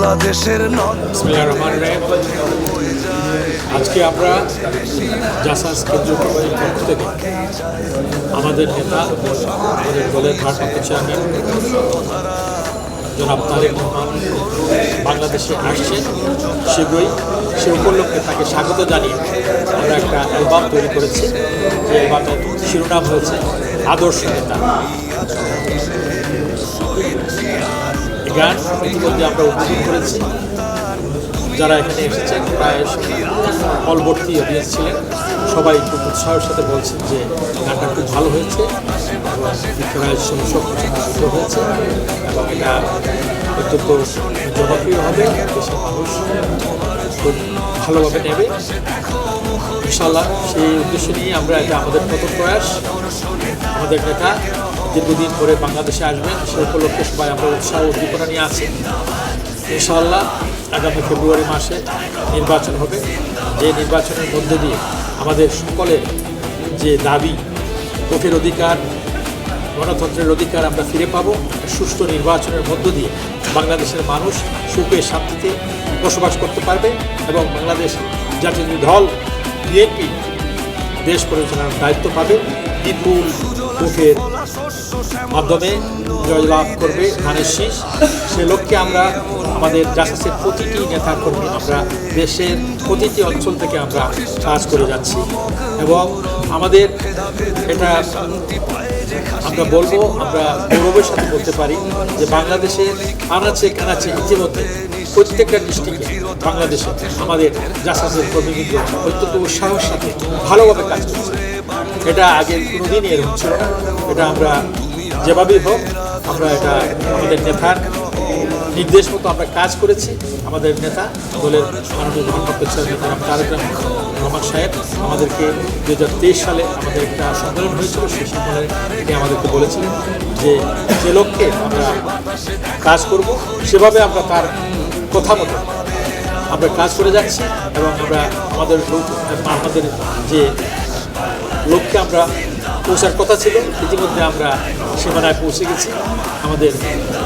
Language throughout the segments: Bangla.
বাংলাদেশের বিসমিল্লাহির রহমানির রহিম। আজকে আমরা জাসাস কেন্দ্রীয় কমিটির পক্ষ থেকে আমাদের নেতা, আমাদের দলের ভারপ্রাপ্ত চেয়ারম্যান জনাব তারেক রহমান বাংলাদেশে আসছেন শীঘ্রই, সে উপলক্ষে তাকে স্বাগত জানিয়ে আমরা একটা অ্যালবাম তৈরি করেছি। যে অ্যালবামের শিরোনাম হয়েছে আদর্শ নেতা। এই গান ইতিমধ্যে আমরা উদ্বোধন করেছি। যারা এখানে এসেছেন প্রায় অলবর্তী অডিয়েন্স ছিলেন, সবাই খুব উৎসাহের সাথে বলছেন যে গানটা খুব ভালো হয়েছে এবং পিকচারাইজ সুন্দর হয়েছে এবং এটা অত্যন্ত জনপ্রিয় হবে, দেশের মানুষ খুব ভালোভাবে নেবে ইনশাআল্লাহ। সেই উদ্দেশ্য নিয়ে আমরা এটা আমাদের প্রথম প্রয়াস। আমাদের নেতা দীর্ঘদিন পরে বাংলাদেশে আসবেন, সে উপলক্ষে সবাই আমরা উৎসাহ উদ্দীপনা নিয়ে আছি। ইনশাআল্লাহ আগামী ফেব্রুয়ারি মাসে নির্বাচন হবে, যে নির্বাচনের মধ্যে দিয়ে আমাদের সকলের যে দাবি, ভোটের অধিকার, গণতন্ত্রের অধিকার আমরা ফিরে পাবো। সুষ্ঠু নির্বাচনের মধ্য দিয়ে বাংলাদেশের মানুষ সুখে শান্তিতে বসবাস করতে পারবে এবং বাংলাদেশ জাতীয় দল বিএনপি দেশ পরিচালনার দায়িত্ব পাবে। বিপুল ভোটের মাধ্যমে জয়লাভ করবে ধানের শীষ। সে লক্ষ্যে আমরা আমাদের জাসাসের প্রতিটি নেতাকর্মী আমরা দেশের প্রতিটি অঞ্চল থেকে আমরা কাজ করে যাচ্ছি এবং আমাদের এটা আমরা বলবো, আমরা গৌরবের সাথে বলতে পারি যে বাংলাদেশের আনাচে কানাচে ইতিমধ্যে প্রত্যেকটা ডিস্ট্রিক্টে বাংলাদেশে আমাদের জাসাসের কর্মীবৃন্দ অত্যন্ত উৎসাহের সাথে ভালোভাবে কাজ করছে। এটা আগে কোনোদিনই এরকম ছিল না। এটা আমরা যেভাবেই হোক আমরা এটা আমাদের নেতার নির্দেশ মতো আমরা কাজ করেছি। আমাদের নেতা দলের মাননীয় ভারপ্রাপ্ত চেয়ারম্যান তারেক রহমান সাহেব আমাদেরকে 2023 সালে আমাদের একটা সম্মেলন হয়েছিল, সেই সম্মেলনে আমাদেরকে বলেছিলেন যে লক্ষ্যে আমরা কাজ করব সেভাবে আমরা তার কথা মতো আমরা কাজ করে যাচ্ছি এবং আমরা আমাদের যে লক্ষ্যে আমরা পৌঁছার কথা ছিল ইতিমধ্যে আমরা সীমানায় পৌঁছে গেছি। আমাদের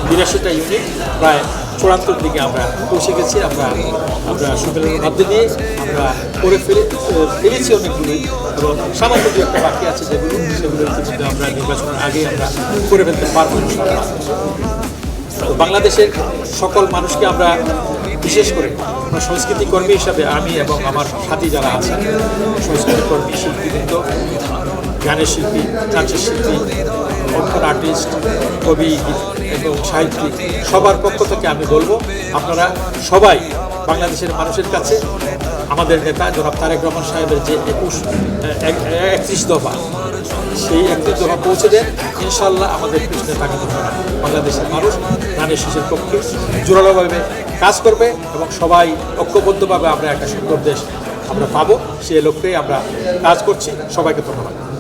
82টা ইউনিট প্রায় চূড়ান্তর দিকে আমরা পৌঁছে গেছি। আমরা সম্মেলনের মধ্যে দিয়ে আমরা করে ফেলেছি অনেকগুলি এবং সামান্য দু একটা বাকি আছে সেগুলো ইতিমধ্যে আমরা নির্বাচনের আগে আমরা করে ফেলতে পারবো। বাংলাদেশের সকল মানুষকে আমরা বিশেষ করে সংস্কৃতি কর্মী হিসাবে আমি এবং আমার সাথী যারা আছেন, সংস্কৃতি কর্মী, শিল্পীবৃন্দ, গানের শিল্পী, নাচের শিল্পী, অঙ্কন আর্টিস্ট, কবি এবং সাহিত্যিক, সবার পক্ষ থেকে আমি বলবো আপনারা সবাই বাংলাদেশের মানুষের কাছে আমাদের নেতা জনাব তারেক রহমান সাহেবের যে 31 দফা, সেই 31 দফা পৌঁছে দেন। ইনশাআল্লাহ আমাদের পিছনে তাকাতে হবে না। বাংলাদেশের মানুষ ধানের শীষের পক্ষে জোরালোভাবে কাজ করবে এবং সবাই ঐক্যবদ্ধভাবে আমরা একটা সুন্দর দেশ আমরা পাবো। সেই লক্ষ্যেই আমরা কাজ করছি। সবাইকে ধন্যবাদ।